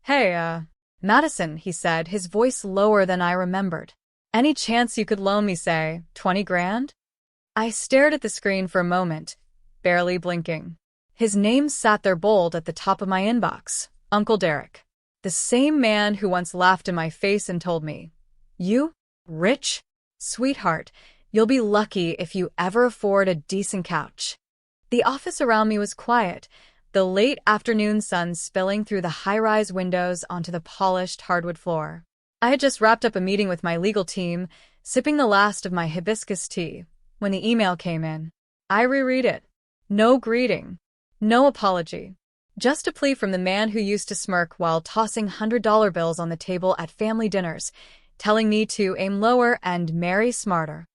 Hey, Madison, he said, his voice lower than I remembered. Any chance you could loan me, say, 20 grand? I stared at the screen for a moment, barely blinking. His name sat there bold at the top of my inbox. Uncle Derek. The same man who once laughed in my face and told me, "You? Rich? Sweetheart, you'll be lucky if you ever afford a decent couch." The office around me was quiet, the late afternoon sun spilling through the high-rise windows onto the polished hardwood floor. I had just wrapped up a meeting with my legal team, sipping the last of my hibiscus tea, when the email came in. I reread it. No greeting. No apology. Just a plea from the man who used to smirk while tossing $100 bills on the table at family dinners, telling me to aim lower and marry smarter.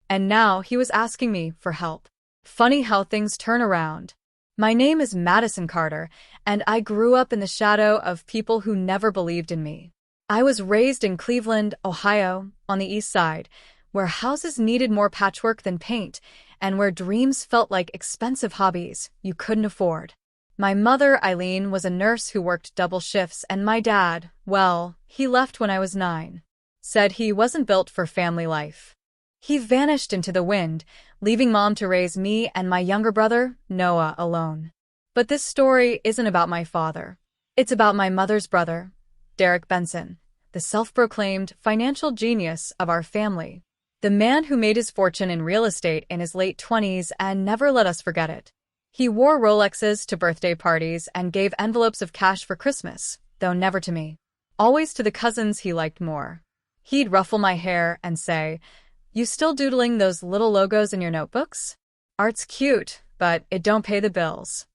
And now he was asking me for help. Funny how things turn around. My name is Madison Carter, and I grew up in the shadow of people who never believed in me. I was raised in Cleveland, Ohio, on the east side, where houses needed more patchwork than paint, and where dreams felt like expensive hobbies you couldn't afford. My mother, Eileen, was a nurse who worked double shifts, and my dad, well, he left when I was 9. Said he wasn't built for family life. He vanished into the wind, leaving Mom to raise me and my younger brother, Noah, alone. But this story isn't about my father. It's about my mother's brother, Derek Benson, the self-proclaimed financial genius of our family. The man who made his fortune in real estate in his late 20s and never let us forget it. He wore Rolexes to birthday parties and gave envelopes of cash for Christmas, though never to me. Always to the cousins he liked more. He'd ruffle my hair and say, "You still doodling those little logos in your notebooks? Art's cute, but it don't pay the bills."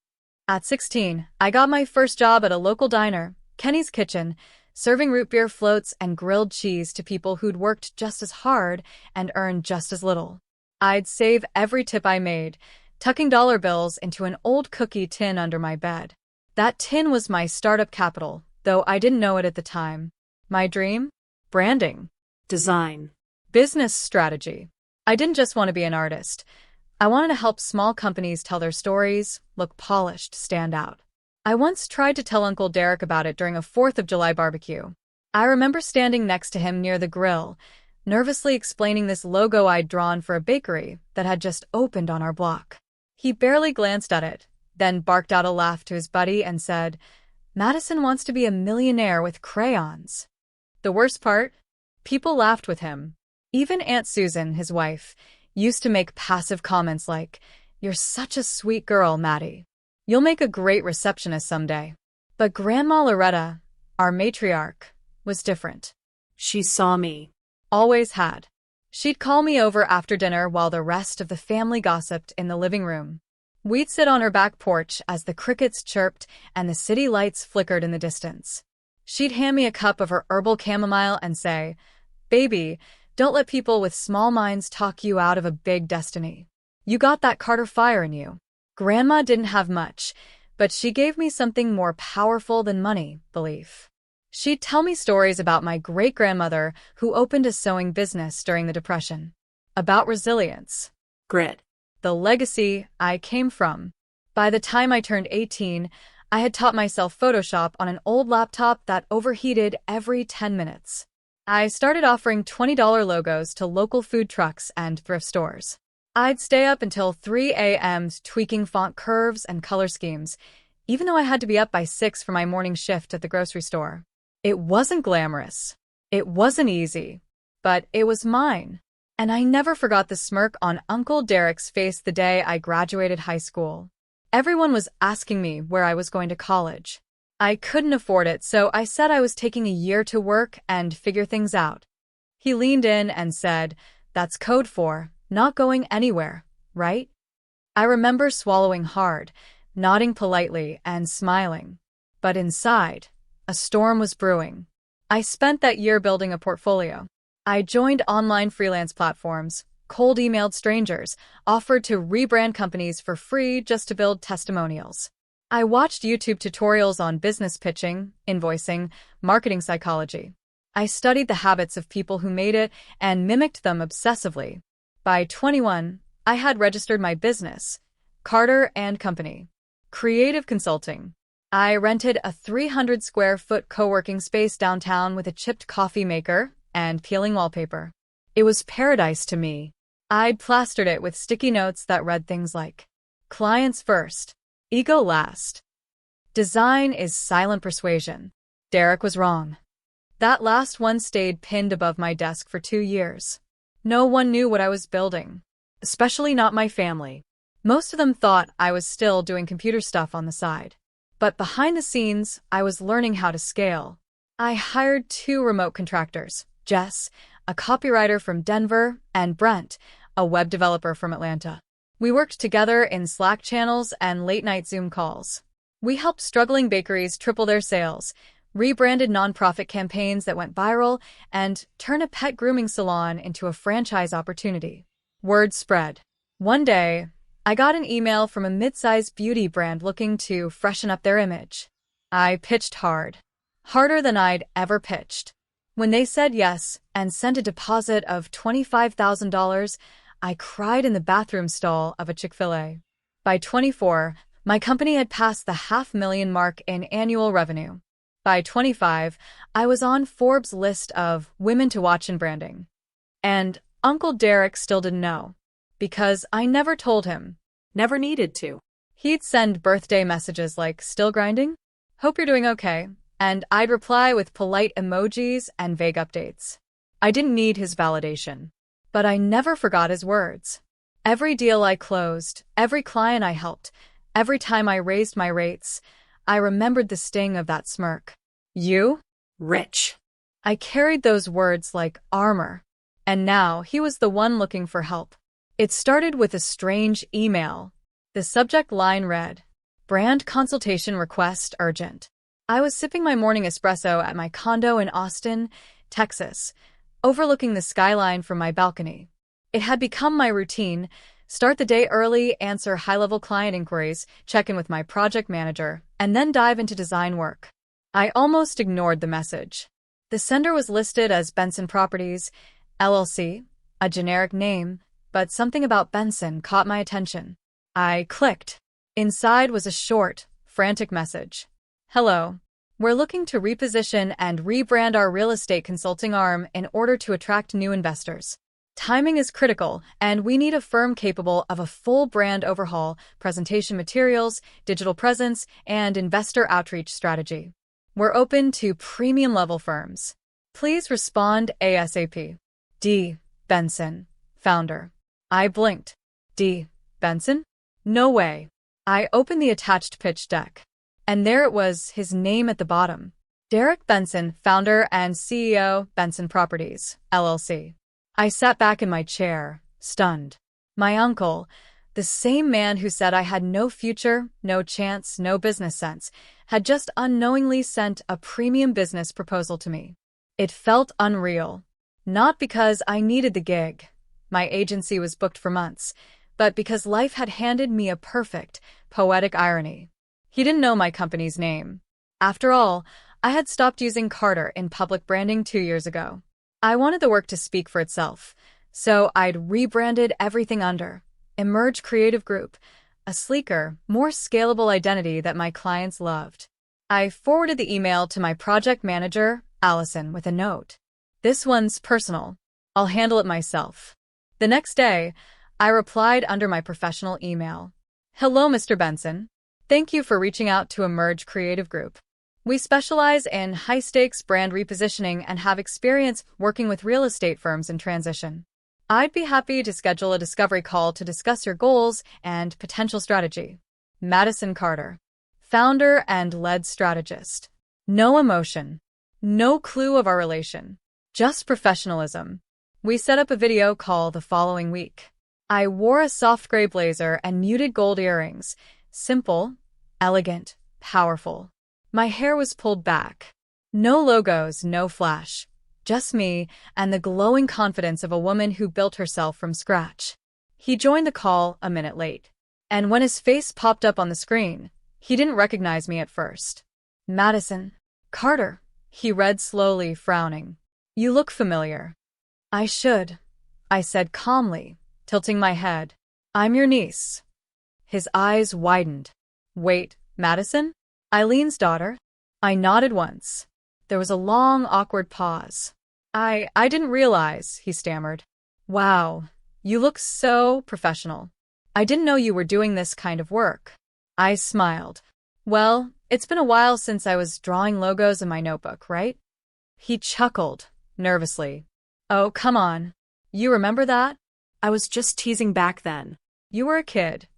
At 16, I got my first job at a local diner, Kenny's Kitchen, serving root beer floats and grilled cheese to people who'd worked just as hard and earned just as little. I'd save every tip I made, tucking dollar bills into an old cookie tin under my bed. That tin was my startup capital, though I didn't know it at the time. My dream? Branding. Design. Business strategy. I didn't just want to be an artist. I wanted to help small companies tell their stories, look polished, stand out. I once tried to tell Uncle Derek about it during a 4th of July barbecue. I remember standing next to him near the grill, nervously explaining this logo I'd drawn for a bakery that had just opened on our block. He barely glanced at it, then barked out a laugh to his buddy and said, "Madison wants to be a millionaire with crayons." The worst part? People laughed with him. Even Aunt Susan, his wife, used to make passive comments like, "You're such a sweet girl, Maddie. You'll make a great receptionist someday." But Grandma Loretta, our matriarch, was different. She saw me. Always had. She'd call me over after dinner while the rest of the family gossiped in the living room. We'd sit on her back porch as the crickets chirped and the city lights flickered in the distance. She'd hand me a cup of her herbal chamomile and say, "Baby, don't let people with small minds talk you out of a big destiny. You got that Carter fire in you." Grandma didn't have much, but she gave me something more powerful than money, belief. She'd tell me stories about my great-grandmother who opened a sewing business during the Depression. About resilience. Grit. The legacy I came from. By the time I turned 18, I had taught myself Photoshop on an old laptop that overheated every 10 minutes. I started offering $20 logos to local food trucks and thrift stores. I'd stay up until 3 a.m. tweaking font curves and color schemes, even though I had to be up by 6 for my morning shift at the grocery store. It wasn't glamorous. It wasn't easy. But it was mine. And I never forgot the smirk on Uncle Derek's face the day I graduated high school. Everyone was asking me where I was going to college. I couldn't afford it, so I said I was taking a year to work and figure things out. He leaned in and said, "That's code for not going anywhere, right?" I remember swallowing hard, nodding politely, and smiling. But inside, a storm was brewing. I spent that year building a portfolio. I joined online freelance platforms, cold emailed strangers, offered to rebrand companies for free just to build testimonials. I watched YouTube tutorials on business pitching, invoicing, marketing psychology. I studied the habits of people who made it and mimicked them obsessively. By 21, I had registered my business, Carter and Company. Creative consulting. I rented a 300-square-foot co-working space downtown with a chipped coffee maker and peeling wallpaper. It was paradise to me. I'd plastered it with sticky notes that read things like, "Clients first, ego last. Design is silent persuasion." Derek was wrong. That last one stayed pinned above my desk for 2 years. No one knew what I was building, especially not my family. Most of them thought I was still doing computer stuff on the side. But behind the scenes, I was learning how to scale. I hired 2 remote contractors, Jess, a copywriter from Denver, and Brent, a web developer from Atlanta. We worked together in Slack channels and late-night Zoom calls. We helped struggling bakeries triple their sales, rebranded nonprofit campaigns that went viral, and turned a pet grooming salon into a franchise opportunity. Word spread. One day, I got an email from a mid-sized beauty brand looking to freshen up their image. I pitched hard. Harder than I'd ever pitched. When they said yes and sent a deposit of $25,000, I cried in the bathroom stall of a Chick-fil-A. By 24, my company had passed the $500,000 mark in annual revenue. By 25, I was on Forbes' list of women to watch in branding. And Uncle Derek still didn't know. Because I never told him. Never needed to. He'd send birthday messages like, "Still grinding? Hope you're doing okay." And I'd reply with polite emojis and vague updates. I didn't need his validation. But I never forgot his words. Every deal I closed, every client I helped, every time I raised my rates, I remembered the sting of that smirk. You? Rich. I carried those words like armor. And now he was the one looking for help. It started with a strange email. The subject line read, "Brand consultation request urgent." I was sipping my morning espresso at my condo in Austin, Texas, overlooking the skyline from my balcony. It had become my routine: start the day early, answer high-level client inquiries, check in with my project manager, and then dive into design work. I almost ignored the message. The sender was listed as Benson Properties, LLC, a generic name, but something about Benson caught my attention. I clicked. Inside was a short, frantic message. "Hello. We're looking to reposition and rebrand our real estate consulting arm in order to attract new investors. Timing is critical, and we need a firm capable of a full brand overhaul, presentation materials, digital presence, and investor outreach strategy. We're open to premium-level firms. Please respond ASAP. D. Benson, founder." I blinked. D. Benson? No way. I opened the attached pitch deck. And there it was, his name at the bottom. Derek Benson, founder and CEO, Benson Properties, LLC. I sat back in my chair, stunned. My uncle, the same man who said I had no future, no chance, no business sense, had just unknowingly sent a premium business proposal to me. It felt unreal. Not because I needed the gig. My agency was booked for months, but because life had handed me a perfect, poetic irony. He didn't know my company's name. After all, I had stopped using Carter in public branding 2 years ago. I wanted the work to speak for itself, so I'd rebranded everything under Emerge Creative Group, a sleeker, more scalable identity that my clients loved. I forwarded the email to my project manager, Allison, with a note. "This one's personal. I'll handle it myself." The next day, I replied under my professional email. "Hello, Mr. Benson. Thank you for reaching out to Emerge Creative Group. We specialize in high-stakes brand repositioning and have experience working with real estate firms in transition. I'd be happy to schedule a discovery call to discuss your goals and potential strategy. Madison Carter, founder and lead strategist." No emotion. No clue of our relation. Just professionalism. We set up a video call the following week. I wore a soft gray blazer and muted gold earrings. Simple, elegant, powerful. My hair was pulled back. No logos, no flash. Just me and the glowing confidence of a woman who built herself from scratch. He joined the call a minute late. And when his face popped up on the screen, he didn't recognize me at first. "Madison Carter," he read slowly, frowning. "You look familiar." "I should," I said calmly, tilting my head. "I'm your niece." His eyes widened. "Wait, Madison?" Eileen's daughter? I nodded once. There was a long, awkward pause. I didn't realize, he stammered. Wow, you look so professional. I didn't know you were doing this kind of work. I smiled. Well, it's been a while since I was drawing logos in my notebook, right? He chuckled, nervously. Oh, come on. You remember that? I was just teasing back then. You were a kid.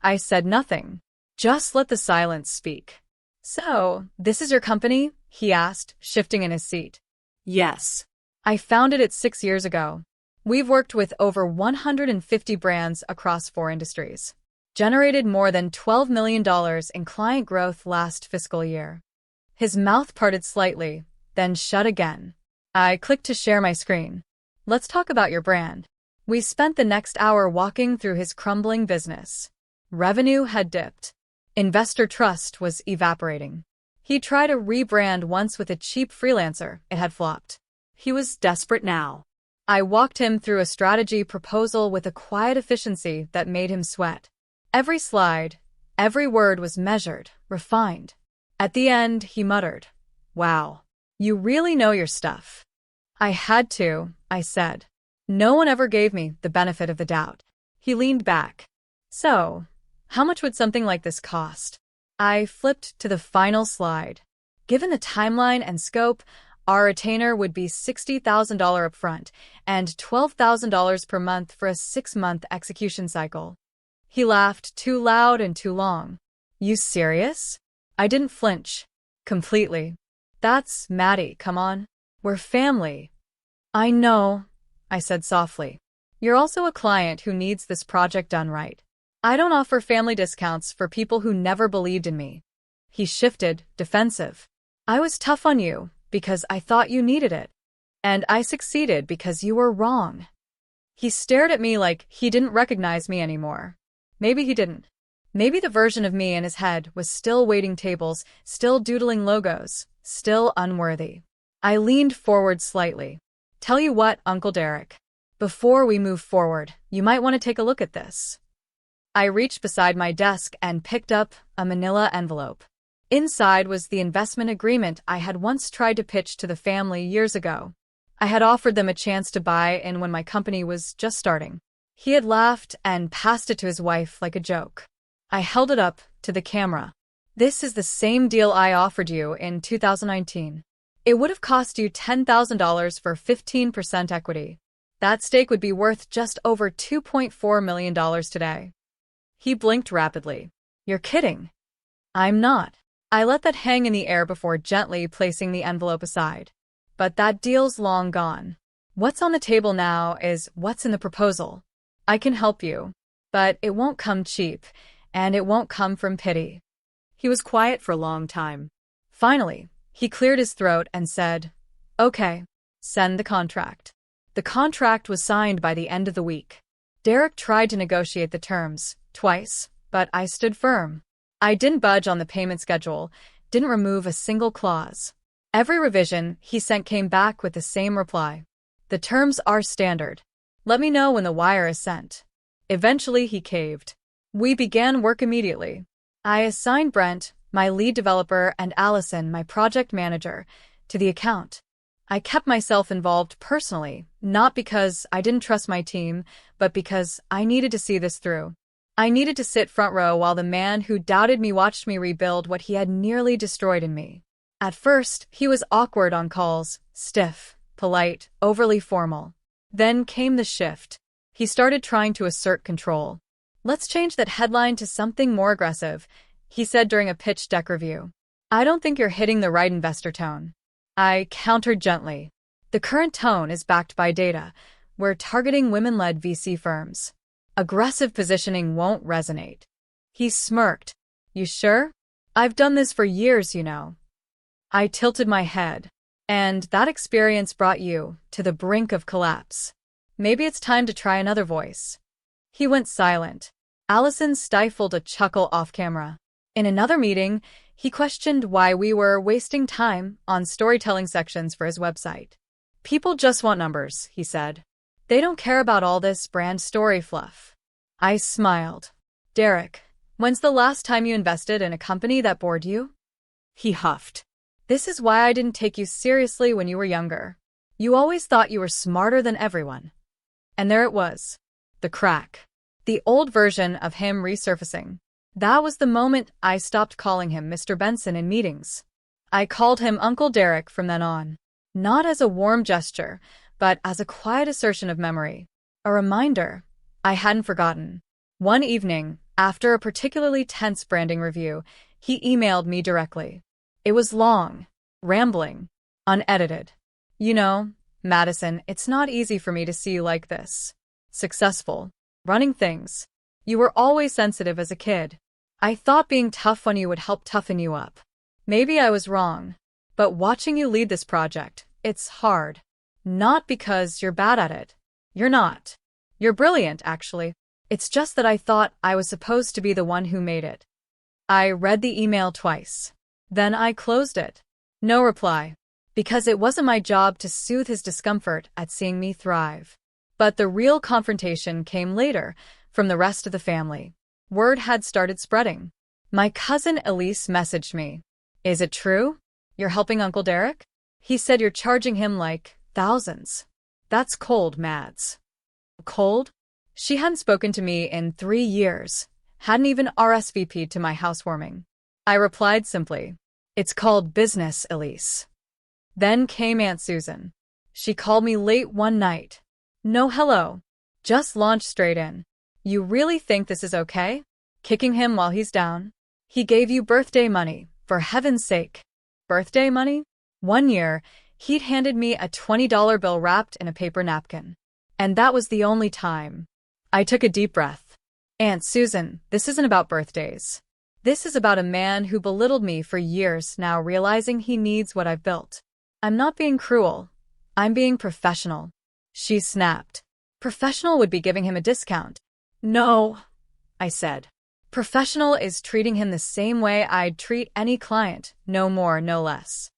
I said nothing. Just let the silence speak. So, this is your company? He asked, shifting in his seat. Yes. I founded it 6 years ago. We've worked with over 150 brands across 4 industries. Generated more than $12 million in client growth last fiscal year. His mouth parted slightly, then shut again. I clicked to share my screen. Let's talk about your brand. We spent the next hour walking through his crumbling business. Revenue had dipped. Investor trust was evaporating. He tried a rebrand once with a cheap freelancer. It had flopped. He was desperate now. I walked him through a strategy proposal with a quiet efficiency that made him sweat. Every slide, every word was measured, refined. At the end, he muttered, "Wow, you really know your stuff." I had to, I said. No one ever gave me the benefit of the doubt. He leaned back. So, how much would something like this cost? I flipped to the final slide. Given the timeline and scope, our retainer would be $60,000 upfront and $12,000 per month for a 6-month execution cycle. He laughed too loud and too long. You serious? I didn't flinch. Completely. That's Maddie, come on. We're family. I know, I said softly. You're also a client who needs this project done right. I don't offer family discounts for people who never believed in me. He shifted, defensive. I was tough on you because I thought you needed it. And I succeeded because you were wrong. He stared at me like he didn't recognize me anymore. Maybe he didn't. Maybe the version of me in his head was still waiting tables, still doodling logos, still unworthy. I leaned forward slightly. Tell you what, Uncle Derek. Before we move forward, you might want to take a look at this. I reached beside my desk and picked up a manila envelope. Inside was the investment agreement I had once tried to pitch to the family years ago. I had offered them a chance to buy in when my company was just starting. He had laughed and passed it to his wife like a joke. I held it up to the camera. This is the same deal I offered you in 2019. It would have cost you $10,000 for 15% equity. That stake would be worth just over $2.4 million today. He blinked rapidly. You're kidding. I'm not. I let that hang in the air before gently placing the envelope aside. But that deal's long gone. What's on the table now is what's in the proposal. I can help you, but it won't come cheap, and it won't come from pity. He was quiet for a long time. Finally, he cleared his throat and said, Okay, send the contract. The contract was signed by the end of the week. Derek tried to negotiate the terms, twice, but I stood firm. I didn't budge on the payment schedule, didn't remove a single clause. Every revision he sent came back with the same reply. The terms are standard. Let me know when the wire is sent. Eventually he caved. We began work immediately. I assigned Brent, my lead developer, and Allison, my project manager, to the account. I kept myself involved personally, not because I didn't trust my team, but because I needed to see this through. I needed to sit front row while the man who doubted me watched me rebuild what he had nearly destroyed in me. At first, he was awkward on calls, stiff, polite, overly formal. Then came the shift. He started trying to assert control. Let's change that headline to something more aggressive, he said during a pitch deck review. I don't think you're hitting the right investor tone. I countered gently. The current tone is backed by data. We're targeting women-led VC firms. Aggressive positioning won't resonate. He smirked. You sure? I've done this for years, you know. I tilted my head. And that experience brought you to the brink of collapse. Maybe it's time to try another voice. He went silent. Allison stifled a chuckle off camera. In another meeting, he questioned why we were wasting time on storytelling sections for his website. People just want numbers, he said. They don't care about all this brand story fluff. I smiled. Derek, when's the last time you invested in a company that bored you? He huffed. This is why I didn't take you seriously when you were younger. You always thought you were smarter than everyone. And there it was. The crack. The old version of him resurfacing. That was the moment I stopped calling him Mr. Benson in meetings. I called him Uncle Derek from then on. Not as a warm gesture, but as a quiet assertion of memory. A reminder I hadn't forgotten. One evening, after a particularly tense branding review, he emailed me directly. It was long, rambling, unedited. You know, Madison, it's not easy for me to see you like this. Successful, running things. You were always sensitive as a kid. I thought being tough on you would help toughen you up. Maybe I was wrong. But watching you lead this project, it's hard. Not because you're bad at it. You're not. You're brilliant, actually. It's just that I thought I was supposed to be the one who made it. I read the email twice. Then I closed it. No reply. Because it wasn't my job to soothe his discomfort at seeing me thrive. But the real confrontation came later, from the rest of the family. Word had started spreading. My cousin Elise messaged me. Is it true? You're helping Uncle Derek? He said you're charging him like thousands. That's cold, Mads. Cold? She hadn't spoken to me in 3 years, hadn't even RSVP'd to my housewarming. I replied simply, it's called business, Elise. Then came Aunt Susan. She called me late one night. No hello. Just launched straight in. You really think this is okay? Kicking him while he's down? He gave you birthday money, for heaven's sake. Birthday money? 1 year, he'd handed me a $20 bill wrapped in a paper napkin. And that was the only time. I took a deep breath. Aunt Susan, this isn't about birthdays. This is about a man who belittled me for years now realizing he needs what I've built. I'm not being cruel. I'm being professional. She snapped. Professional would be giving him a discount. No, I said. Professional is treating him the same way I'd treat any client, no more, no less.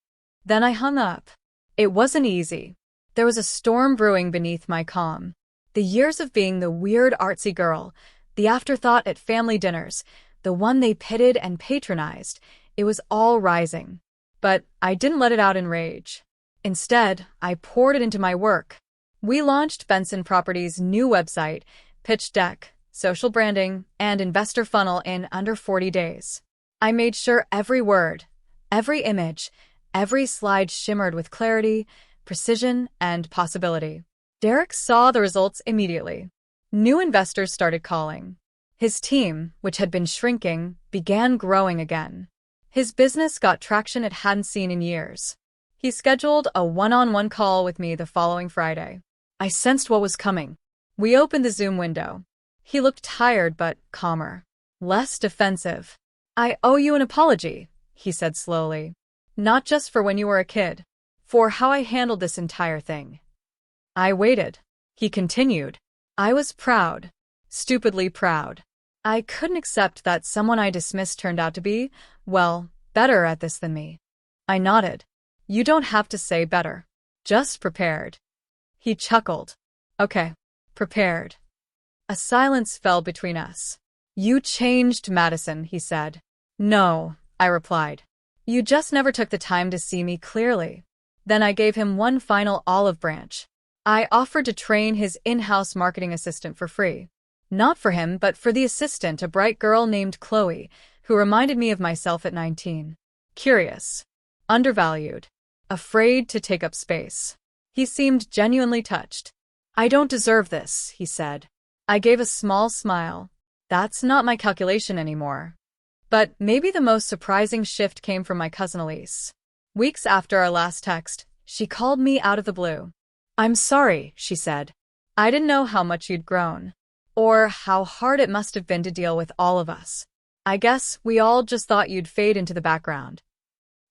Then I hung up. It wasn't easy. There was a storm brewing beneath my calm. The years of being the weird artsy girl, the afterthought at family dinners, the one they pitted and patronized, it was all rising. But I didn't let it out in rage. Instead, I poured it into my work. We launched Benson Properties' new website, pitch deck, social branding, and investor funnel in under 40 days. I made sure every word, every image, every slide shimmered with clarity, precision, and possibility. Derek saw the results immediately. New investors started calling. His team, which had been shrinking, began growing again. His business got traction it hadn't seen in years. He scheduled a one-on-one call with me the following Friday. I sensed what was coming. We opened the Zoom window. He looked tired but calmer, less defensive. I owe you an apology, he said slowly. Not just for when you were a kid, for how I handled this entire thing. I waited. He continued. I was proud, stupidly proud. I couldn't accept that someone I dismissed turned out to be, well, better at this than me. I nodded. You don't have to say better. Just prepared. He chuckled. Okay, prepared. A silence fell between us. You changed, Madison, he said. No, I replied. You just never took the time to see me clearly. Then I gave him one final olive branch. I offered to train his in-house marketing assistant for free. Not for him, but for the assistant, a bright girl named Chloe, who reminded me of myself at 19. Curious, undervalued, afraid to take up space. He seemed genuinely touched. I don't deserve this, he said. I gave a small smile. That's not my calculation anymore. But maybe the most surprising shift came from my cousin Elise. Weeks after our last text, she called me out of the blue. I'm sorry, she said. I didn't know how much you'd grown. Or how hard it must have been to deal with all of us. I guess we all just thought you'd fade into the background.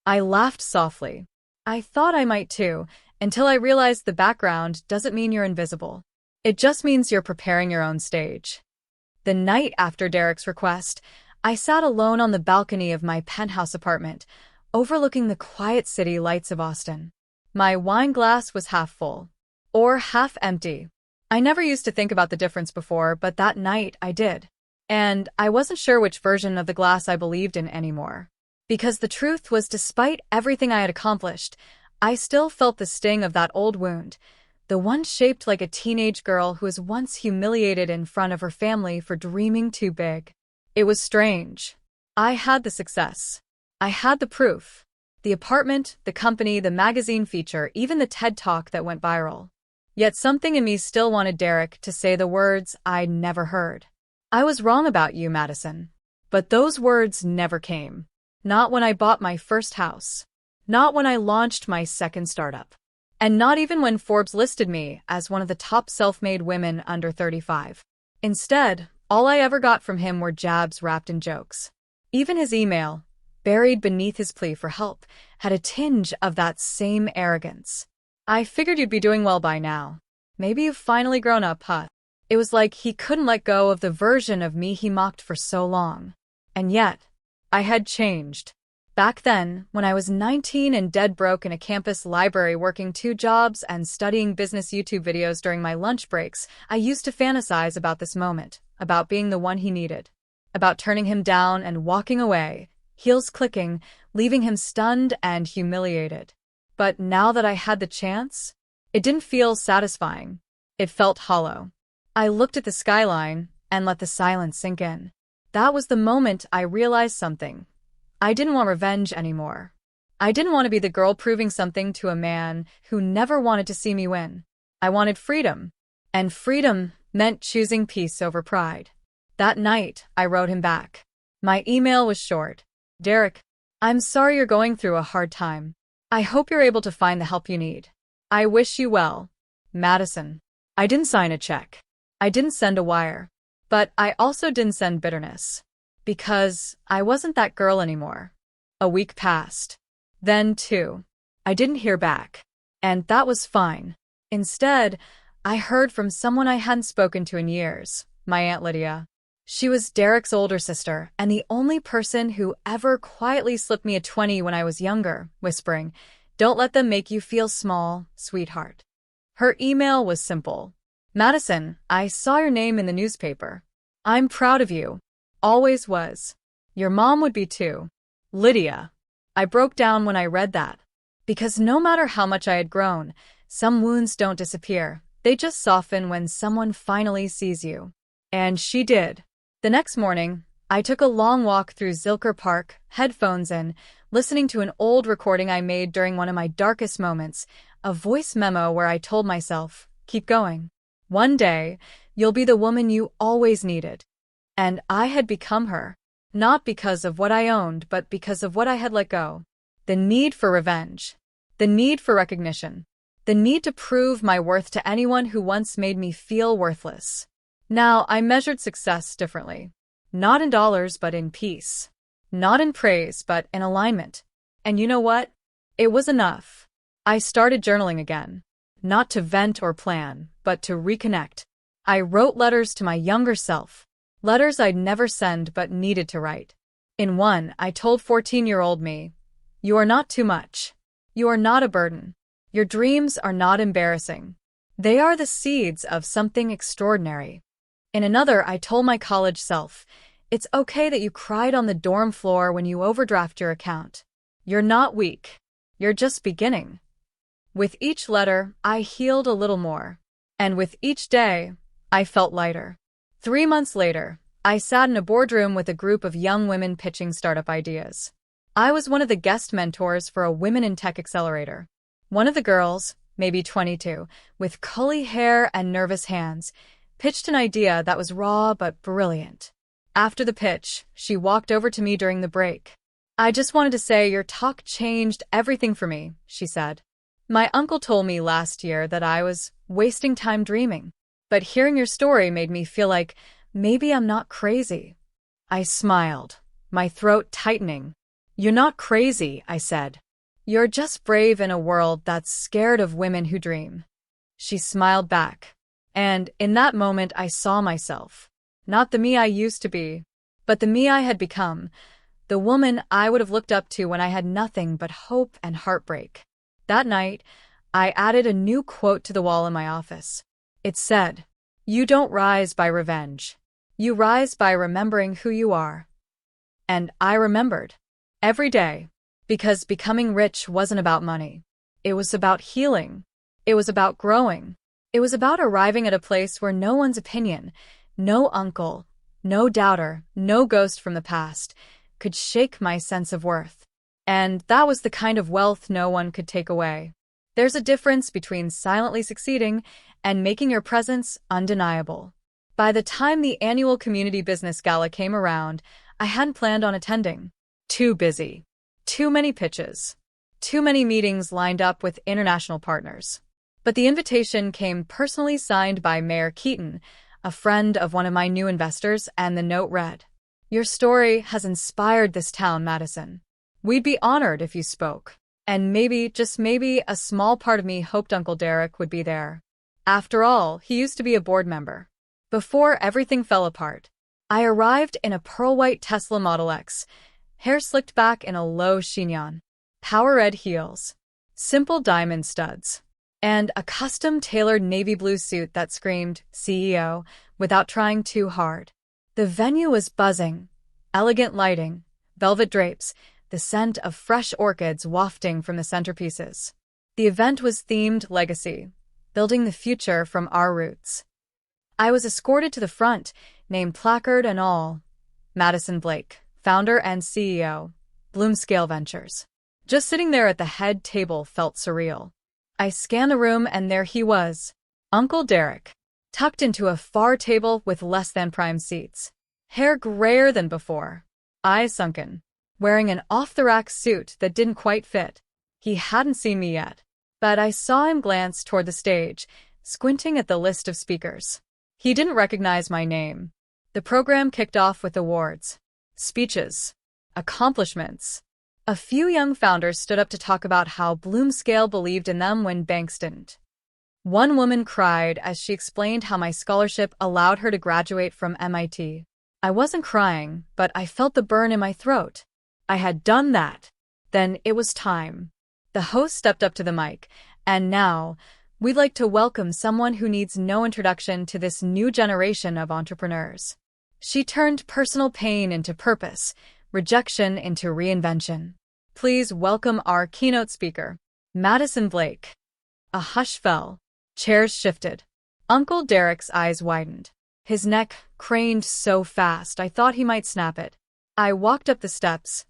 I laughed softly. I thought I might too, until I realized the background doesn't mean you're invisible. It just means you're preparing your own stage. The night after Derek's request, I sat alone on the balcony of my penthouse apartment, overlooking the quiet city lights of Austin. My wine glass was half full, or half empty. I never used to think about the difference before, but that night I did. And I wasn't sure which version of the glass I believed in anymore. Because the truth was, despite everything I had accomplished, I still felt the sting of that old wound, the one shaped like a teenage girl who was once humiliated in front of her family for dreaming too big. It was strange. I had the success. I had the proof. The apartment, the company, the magazine feature, even the TED Talk that went viral. Yet something in me still wanted Derek to say the words I'd never heard. I was wrong about you, Madison. But those words never came. Not when I bought my first house. Not when I launched my second startup. And not even when Forbes listed me as one of the top self-made women under 35. Instead, all I ever got from him were jabs wrapped in jokes. Even his email, buried beneath his plea for help, had a tinge of that same arrogance. I figured you'd be doing well by now. Maybe you've finally grown up, huh? It was like he couldn't let go of the version of me he mocked for so long. And yet, I had changed. Back then, when I was 19 and dead broke in a campus library working 2 jobs and studying business YouTube videos during my lunch breaks, I used to fantasize about this moment, about being the one he needed, about turning him down and walking away, heels clicking, leaving him stunned and humiliated. But now that I had the chance, it didn't feel satisfying. It felt hollow. I looked at the skyline and let the silence sink in. That was the moment I realized something. I didn't want revenge anymore. I didn't want to be the girl proving something to a man who never wanted to see me win. I wanted freedom. And freedom meant choosing peace over pride. That night, I wrote him back. My email was short. Derek, I'm sorry you're going through a hard time. I hope you're able to find the help you need. I wish you well. Madison. I didn't sign a check. I didn't send a wire. But I also didn't send bitterness. Because I wasn't that girl anymore. A week passed. Then 2. I didn't hear back. And that was fine. Instead, I heard from someone I hadn't spoken to in years, my Aunt Lydia. She was Derek's older sister, and the only person who ever quietly slipped me a 20 when I was younger, whispering, "Don't let them make you feel small, sweetheart." Her email was simple. Madison, I saw your name in the newspaper. I'm proud of you. Always was. Your mom would be too. Lydia. I broke down when I read that. Because no matter how much I had grown, some wounds don't disappear. They just soften when someone finally sees you. And she did. The next morning, I took a long walk through Zilker Park, headphones in, listening to an old recording I made during one of my darkest moments, a voice memo where I told myself, keep going. One day, you'll be the woman you always needed. And I had become her, not because of what I owned, but because of what I had let go. The need for revenge. The need for recognition. The need to prove my worth to anyone who once made me feel worthless. Now, I measured success differently. Not in dollars, but in peace. Not in praise, but in alignment. And you know what? It was enough. I started journaling again. Not to vent or plan, but to reconnect. I wrote letters to my younger self. Letters I'd never send but needed to write. In one, I told 14-year-old me, "You are not too much. You are not a burden. Your dreams are not embarrassing. They are the seeds of something extraordinary." In another, I told my college self, "It's okay that you cried on the dorm floor when you overdraft your account. You're not weak. You're just beginning." With each letter, I healed a little more. And with each day, I felt lighter. 3 months later, I sat in a boardroom with a group of young women pitching startup ideas. I was one of the guest mentors for a Women in Tech accelerator. One of the girls, maybe 22, with curly hair and nervous hands, pitched an idea that was raw but brilliant. After the pitch, she walked over to me during the break. "I just wanted to say your talk changed everything for me," she said. "My uncle told me last year that I was wasting time dreaming. But hearing your story made me feel like maybe I'm not crazy." I smiled, my throat tightening. "You're not crazy," I said. "You're just brave in a world that's scared of women who dream." She smiled back. And in that moment, I saw myself. Not the me I used to be, but the me I had become. The woman I would have looked up to when I had nothing but hope and heartbreak. That night, I added a new quote to the wall in my office. It said, "You don't rise by revenge. You rise by remembering who you are." And I remembered. Every day. Because becoming rich wasn't about money. It was about healing. It was about growing. It was about arriving at a place where no one's opinion, no uncle, no doubter, no ghost from the past, could shake my sense of worth. And that was the kind of wealth no one could take away. There's a difference between silently succeeding and making your presence undeniable. By the time the annual community business gala came around, I hadn't planned on attending. Too busy. Too many pitches. Too many meetings lined up with international partners. But the invitation came personally signed by Mayor Keaton, a friend of one of my new investors, and the note read, "Your story has inspired this town, Madison. We'd be honored if you spoke." And maybe, just maybe, a small part of me hoped Uncle Derek would be there. After all, he used to be a board member. Before everything fell apart, I arrived in a pearl-white Tesla Model X, hair slicked back in a low chignon, power red heels, simple diamond studs, and a custom-tailored navy blue suit that screamed CEO without trying too hard. The venue was buzzing, elegant lighting, velvet drapes, the scent of fresh orchids wafting from the centerpieces. The event was themed Legacy, building the future from our roots. I was escorted to the front, name placard and all. Madison Blake, founder and CEO, Bloomscale Ventures. Just sitting there at the head table felt surreal. I scanned the room and there he was, Uncle Derek, tucked into a far table with less than prime seats. Hair grayer than before, eyes sunken, wearing an off-the-rack suit that didn't quite fit. He hadn't seen me yet, but I saw him glance toward the stage, squinting at the list of speakers. He didn't recognize my name. The program kicked off with awards, speeches, accomplishments. A few young founders stood up to talk about how Bloomscale believed in them when banks didn't. One woman cried as she explained how my scholarship allowed her to graduate from MIT. I wasn't crying, but I felt the burn in my throat. I had done that. Then it was time. The host stepped up to the mic, and now, we'd like to welcome someone who needs no introduction to this new generation of entrepreneurs. She turned personal pain into purpose, rejection into reinvention. Please welcome our keynote speaker, Madison Blake. A hush fell. Chairs shifted. Uncle Derek's eyes widened. His neck craned so fast I thought he might snap it. I walked up the steps,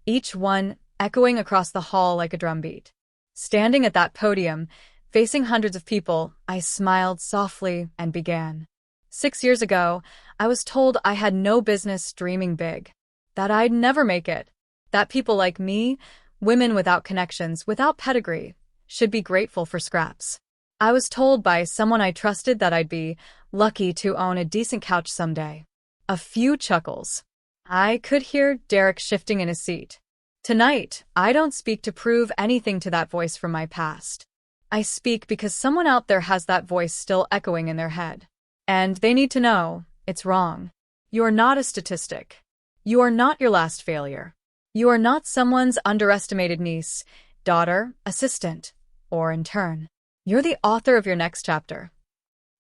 each one echoing across the hall like a drumbeat. Standing at that podium, facing hundreds of people, I smiled softly and began. 6 years ago, I was told I had no business dreaming big, that I'd never make it, that people like me, women without connections, without pedigree, should be grateful for scraps. I was told by someone I trusted that I'd be lucky to own a decent couch someday. A few chuckles. I could hear Derek shifting in his seat. Tonight, I don't speak to prove anything to that voice from my past. I speak because someone out there has that voice still echoing in their head. And they need to know, it's wrong. You are not a statistic. You are not your last failure. You are not someone's underestimated niece, daughter, assistant, or intern. You're the author of your next chapter.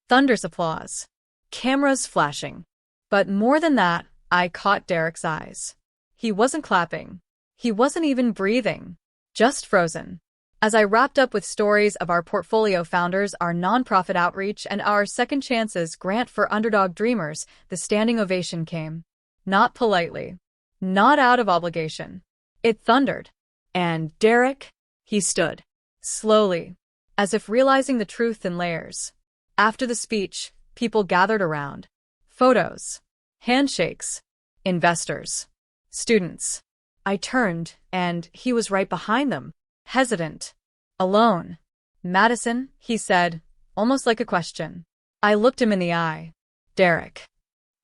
Thunderous applause. Cameras flashing. But more than that, I caught Derek's eyes. He wasn't clapping. He wasn't even breathing. Just frozen. As I wrapped up with stories of our portfolio founders, our nonprofit outreach, and our Second Chances grant for underdog dreamers, the standing ovation came. Not politely. Not out of obligation. It thundered. And Derek? He stood. Slowly, as if realizing the truth in layers. After the speech, people gathered around. Photos. Handshakes. Investors. Students. I turned, and he was right behind them. Hesitant. Alone. Madison, he said, almost like a question. I looked him in the eye. Derek.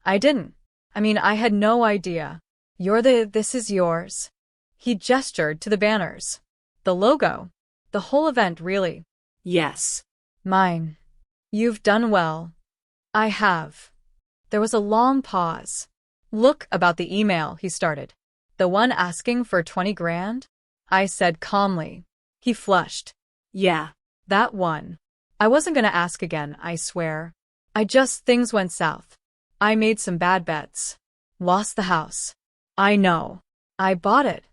I didn't. I had no idea. This is yours. He gestured to the banners. The logo. The whole event, really. Yes. Mine. You've done well. I have. There was a long pause. Look, about the email, he started. The one asking for 20 grand? I said calmly. He flushed. Yeah. That one. I wasn't gonna ask again, I swear. Things went south. I made some bad bets. Lost the house. I know. I bought it.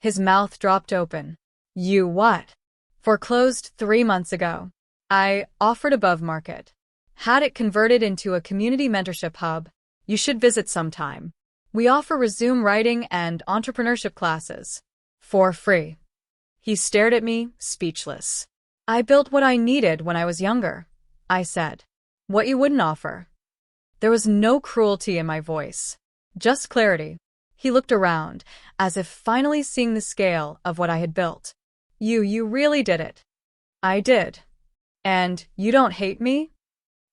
His mouth dropped open. You what? Foreclosed 3 months ago. I offered above market. Had it converted into a community mentorship hub. You should visit sometime. We offer resume writing and entrepreneurship classes. For free. He stared at me, speechless. I built what I needed when I was younger, I said. What you wouldn't offer. There was no cruelty in my voice. Just clarity. He looked around, as if finally seeing the scale of what I had built. You really did it. I did. And you don't hate me?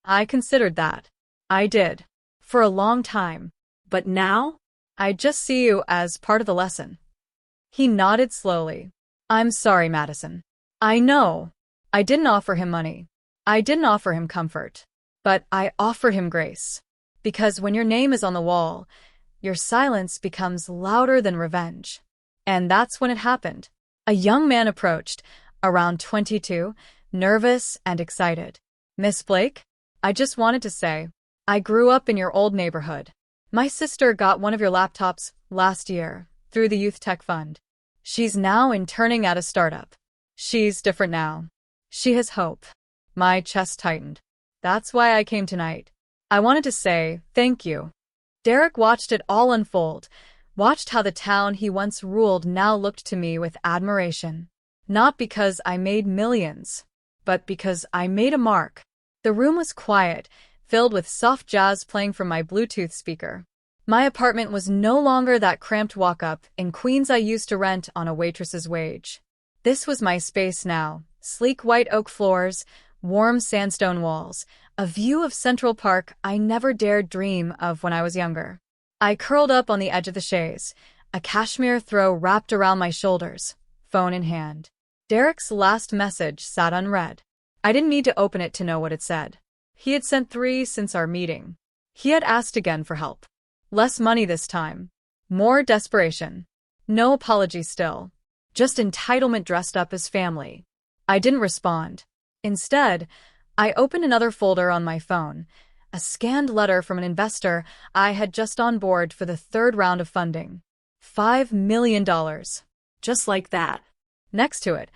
I considered that. I did. For a long time. But now? I just see you as part of the lesson. He nodded slowly. I'm sorry, Madison. I know. I didn't offer him money. I didn't offer him comfort. But I offered him grace. Because when your name is on the wall, your silence becomes louder than revenge. And that's when it happened. A young man approached, around 22, nervous and excited. Miss Blake? I just wanted to say, I grew up in your old neighborhood. My sister got one of your laptops last year through the Youth Tech Fund. She's now interning at a startup. She's different now. She has hope. My chest tightened. That's why I came tonight. I wanted to say thank you. Derek watched it all unfold, watched how the town he once ruled now looked to me with admiration. Not because I made millions, but because I made a mark. The room was quiet, filled with soft jazz playing from my Bluetooth speaker. My apartment was no longer that cramped walk-up in Queens I used to rent on a waitress's wage. This was my space now, sleek white oak floors, warm sandstone walls, a view of Central Park I never dared dream of when I was younger. I curled up on the edge of the chaise, a cashmere throw wrapped around my shoulders, phone in hand. Derek's last message sat unread. I didn't need to open it to know what it said. He had sent 3 since our meeting. He had asked again for help. Less money this time. More desperation. No apology still. Just entitlement dressed up as family. I didn't respond. Instead, I opened another folder on my phone, a scanned letter from an investor I had just on board for the 3rd round of funding. $5 million. Just like that. Next to it,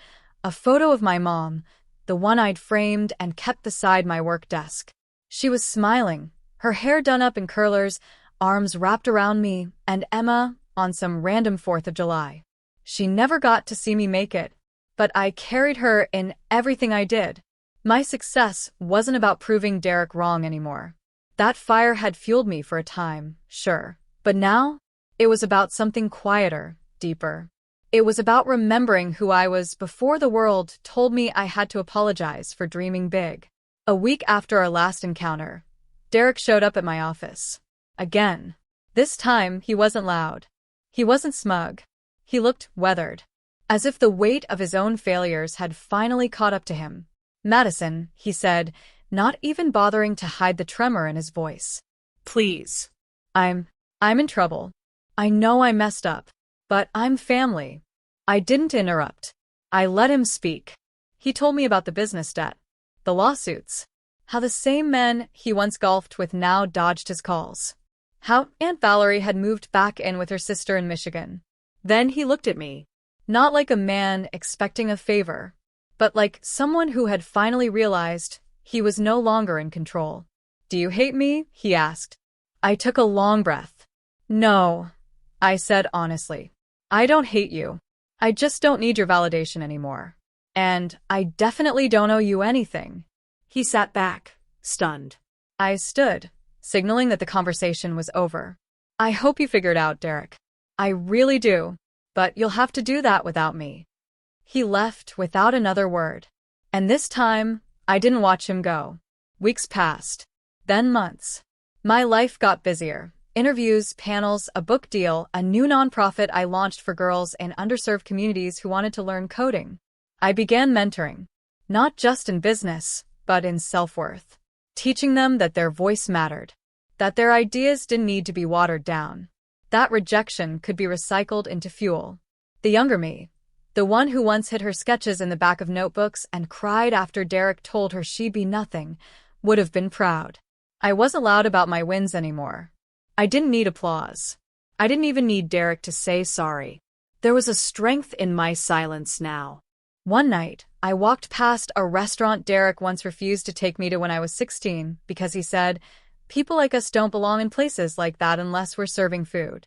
a photo of my mom, the one I'd framed and kept beside my work desk. She was smiling, her hair done up in curlers, arms wrapped around me, and Emma on some random 4th of July. She never got to see me make it, but I carried her in everything I did. My success wasn't about proving Derek wrong anymore. That fire had fueled me for a time, sure, but now it was about something quieter, deeper. It was about remembering who I was before the world told me I had to apologize for dreaming big. A week after our last encounter, Derek showed up at my office. Again. This time, he wasn't loud. He wasn't smug. He looked weathered, as if the weight of his own failures had finally caught up to him. Madison, he said, not even bothering to hide the tremor in his voice. Please. I'm in trouble. I know I messed up. But I'm family. I didn't interrupt. I let him speak. He told me about the business debt, the lawsuits, how the same men he once golfed with now dodged his calls, how Aunt Valerie had moved back in with her sister in Michigan. Then he looked at me. Not like a man expecting a favor, but like someone who had finally realized he was no longer in control. Do you hate me? He asked. I took a long breath. No, I said honestly. I don't hate you. I just don't need your validation anymore. And I definitely don't owe you anything. He sat back, stunned. I stood, signaling that the conversation was over. I hope you figured out, Derek. I really do. But you'll have to do that without me. He left without another word. And this time, I didn't watch him go. Weeks passed. Then months. My life got busier. Interviews, panels, a book deal, a new nonprofit I launched for girls in underserved communities who wanted to learn coding. I began mentoring, not just in business, but in self-worth, teaching them that their voice mattered, that their ideas didn't need to be watered down, that rejection could be recycled into fuel. The younger me, the one who once hid her sketches in the back of notebooks and cried after Derek told her she'd be nothing, would have been proud. I wasn't loud about my wins anymore. I didn't need applause. I didn't even need Derek to say sorry. There was a strength in my silence now. One night, I walked past a restaurant Derek once refused to take me to when I was 16 because he said, "People like us don't belong in places like that unless we're serving food."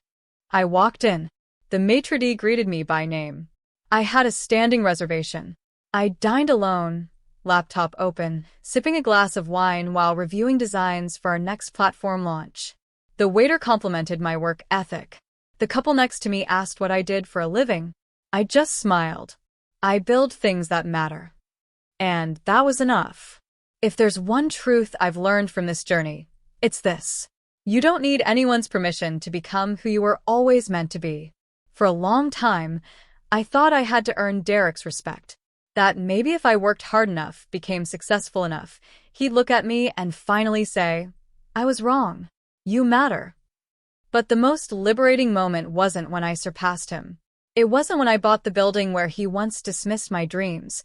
I walked in. The maitre d' greeted me by name. I had a standing reservation. I dined alone, laptop open, sipping a glass of wine while reviewing designs for our next platform launch. The waiter complimented my work ethic. The couple next to me asked what I did for a living. I just smiled. I build things that matter. And that was enough. If there's one truth I've learned from this journey, it's this. You don't need anyone's permission to become who you were always meant to be. For a long time, I thought I had to earn Derek's respect. That maybe if I worked hard enough, became successful enough, he'd look at me and finally say, "I was wrong. You matter." But the most liberating moment wasn't when I surpassed him. It wasn't when I bought the building where he once dismissed my dreams,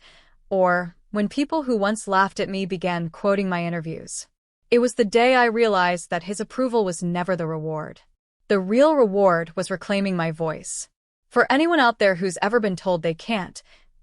or when people who once laughed at me began quoting my interviews. It was the day I realized that his approval was never the reward. The real reward was reclaiming my voice. For anyone out there who's ever been told they can't,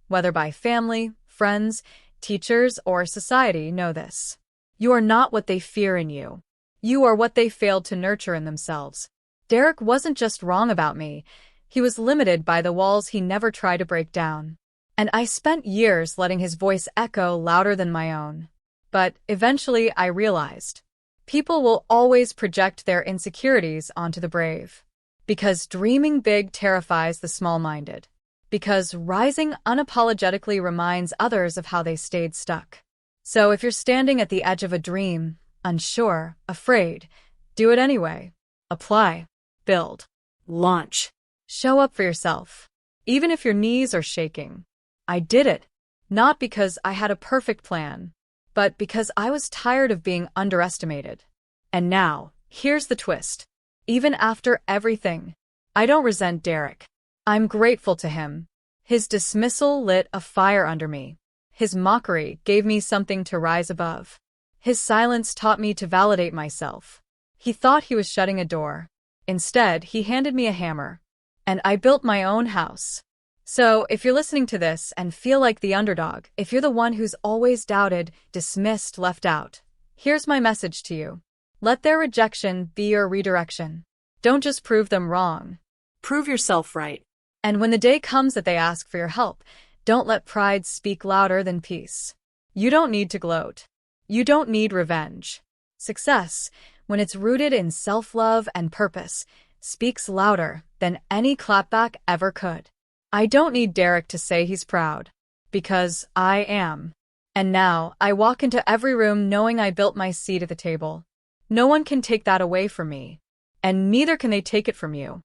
whether by family, friends, teachers, or society, know this. You are not what they fear in you. You are what they failed to nurture in themselves. Derek wasn't just wrong about me. He was limited by the walls he never tried to break down. And I spent years letting his voice echo louder than my own. But eventually I realized, people will always project their insecurities onto the brave. Because dreaming big terrifies the small-minded. Because rising unapologetically reminds others of how they stayed stuck. So if you're standing at the edge of a dream, unsure, afraid, do it anyway. Apply. Build. Launch. Show up for yourself. Even if your knees are shaking. I did it. Not because I had a perfect plan, but because I was tired of being underestimated. And now, here's the twist. Even after everything, I don't resent Derek. I'm grateful to him. His dismissal lit a fire under me. His mockery gave me something to rise above. His silence taught me to validate myself. He thought he was shutting a door. Instead, he handed me a hammer. And I built my own house. So, if you're listening to this and feel like the underdog, if you're the one who's always doubted, dismissed, left out, here's my message to you. Let their rejection be your redirection. Don't just prove them wrong. Prove yourself right. And when the day comes that they ask for your help, don't let pride speak louder than peace. You don't need to gloat. You don't need revenge. Success, when it's rooted in self-love and purpose, speaks louder than any clapback ever could. I don't need Derek to say he's proud, because I am. And now, I walk into every room knowing I built my seat at the table. No one can take that away from me. And neither can they take it from you.